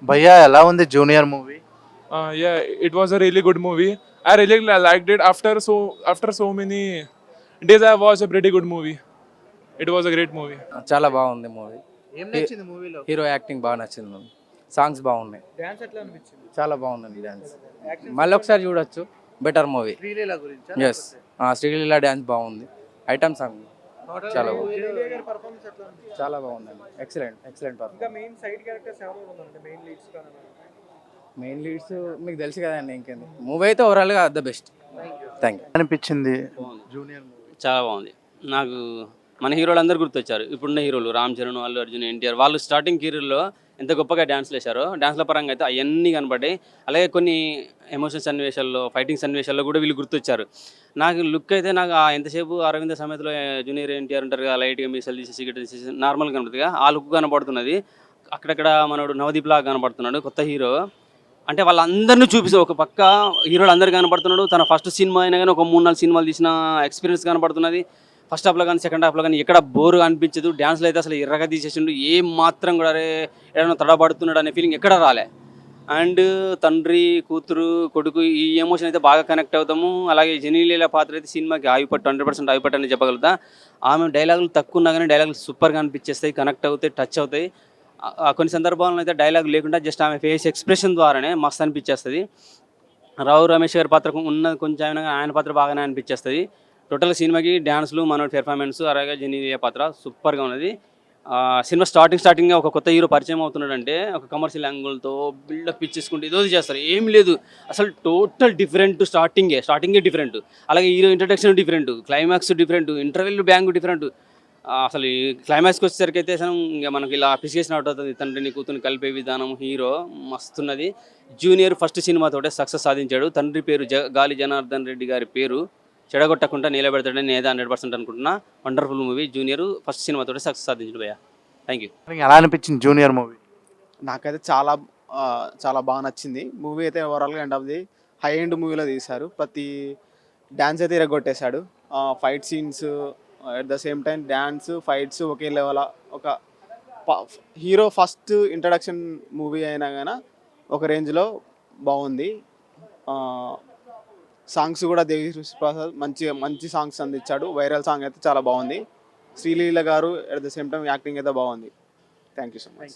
భయ్యా ఎలా ఉంది junior movie? Yeah, it was a really good movie. I really liked it. After so many days, I watched a pretty good movie. It was a great movie. చాలా బాగుంది movie. ఏం నచ్చింది మూవీలో? Hero acting బాగా నచ్చింది movie. Songs బాగున్నాయి. Dance ఎట్లా అనిపించింది? చాలా బాగుందండి డాన్స్. మళ్ళీ ఒకసారి చూడొచ్చు. Better movie. శ్రీలీల గురించి ఎస్ శ్రీలీల డ్యాన్స్ బాగుంది. ఐటమ్ సాంగ్ చాలా బాగుంది. చాలా బాగుందండి. Excellent performance. Main side characters ఎవరు ఉన్నారంటే మెయిన్ లీడ్స్ కానీ మెయిన్ లీడ్స్ మీకు తెలుసు కదండి. ఇంకేంది మూవీ అయితే ఓవరాల్గా ద బెస్ట్. Thank you. అనిపించింది జూనియర్ మూవీ? చాలా బాగుంది. నాకు మన హీరోలు అందరూ గుర్తొచ్చారు. ఇప్పుడున్న హీరోలు రామ్ చరణ్, అల్లు అర్జున్, ఎన్టీఆర్ వాళ్ళు స్టార్టింగ్ కెరీర్లో ఎంత గొప్పగా డ్యాన్స్లు వేశారో డ్యాన్స్ల పరంగా అయితే అవన్నీ కనబడ్డాయి. అలాగే కొన్ని ఎమోషన్ సన్నివేశాల్లో, ఫైటింగ్ సన్నివేశాల్లో కూడా వీళ్ళు గుర్తొచ్చారు. నాకు లుక్ అయితే నాకు ఎంతసేపు అరవింద సమేతలో జూనియర్ ఎన్టీఆర్ ఉంటారు కదా, లైట్గా మీసాలు తీసి సిగరెట్ తీసేసి నార్మల్గా కనబడుతుంది. ఆ లుక్ కనబడుతున్నది. అక్కడక్కడ మనోడు నవదీప్ లాగా కనబడుతున్నాడు కొత్త హీరో. అంటే వాళ్ళందరినీ చూపిస్తే ఒక పక్క హీరోలు అందరు కనబడుతున్నాడు. తన ఫస్ట్ సినిమా అయినా కానీ ఒక 3-4 సినిమాలు తీసిన ఎక్స్పీరియన్స్ కనబడుతున్నది. ఫస్ట్ హాఫ్లో కానీ సెకండ్ హాఫ్లో కానీ ఎక్కడ బోరు అనిపించదు. డ్యాన్స్లో అయితే అసలు ఎర్రగా తీసేసిండు. ఏం మాత్రం కూడా ఏదైనా తడబడుతున్నాడు అనే ఫీలింగ్ ఎక్కడ రాలే. అండ్ తండ్రి, కూతురు, కొడుకు ఈ ఎమోషన్ అయితే బాగా కనెక్ట్ అవుతాము. అలాగే జెనీలీల పాత్ర అయితే సినిమాకి 100% ఆగిపట్టు అని చెప్పగలుగుతా. ఆమె డైలాగులు తక్కువ ఉన్నా కానీ డైలాగులు సూపర్గా అనిపించేస్తాయి, కనెక్ట్ అవుతాయి, టచ్ అవుతాయి. కొన్ని సందర్భాల్లో అయితే డైలాగ్ లేకుండా జస్ట్ ఆమె ఫేస్ ఎక్స్ప్రెషన్ ద్వారానే మస్తు అనిపించేస్తుంది. రావు రమేష్ గారి పాత్ర ఉన్నది కొంచెం అయినా ఆయన పాత్ర బాగానే అనిపించేస్తుంది. టోటల్ సినిమాకి డ్యాన్స్లు, మనోడి పెర్ఫార్మెన్స్, అలాగే జెనీలియా పాత్ర సూపర్గా ఉన్నది. సినిమా స్టార్టింగ్ ఒక కొత్త హీరో పరిచయం అవుతున్నాడంటే ఒక కమర్షియల్ యాంగిల్తో బిల్డప్ ఇచ్చేసుకుంటే ఏదో చేస్తారు. ఏం లేదు అసలు, టోటల్ డిఫరెంట్. స్టార్టింగే డిఫరెంట్. అలాగే hero introduction different, climax different, interval bang different. అసలు ఈ క్లైమాక్స్కి వచ్చేసరికి అయితే అసలు ఇంకా మనకి ఇలా అప్రిసియేషన్ అవుట్ అవుతుంది. తండ్రిని కూతురుని కలిపే విధానం హీరో మస్తున్నది. జూనియర్ ఫస్ట్ సినిమాతోటే సక్సెస్ సాధించాడు. తండ్రి పేరు గాలి జనార్దన్ రెడ్డి గారి పేరు చెడగొట్టకుండా నిలబెడతాడని నేనే 100% అనుకుంటున్నా. Wonderful movie. జూనియర్ ఫస్ట్ సినిమాతోటే సక్సెస్ సాధించాడు భయ్యా. Thank you. ఎలా అనిపించింది జూనియర్ మూవీ? నాకైతే చాలా బాగా నచ్చింది మూవీ. అయితే ఓవరాల్గా end of the high end మూవీలో తీశారు. ప్రతి డ్యాన్స్ అయితే ఇరగొట్టేశాడు. Fight scenes at the same time dance, fights ఒకే లెవెల్. ఒక హీరో ఫస్ట్ ఇంట్రడక్షన్ మూవీ అయినా కానీ ఒక రేంజ్లో బాగుంది. సాంగ్స్ కూడా దేవి ప్రసాద్ మంచి సాంగ్స్ అందించాడు. వైరల్ సాంగ్ అయితే చాలా బాగుంది. శ్రీలీల గారు at the same time acting అయితే బాగుంది. Thank you so much.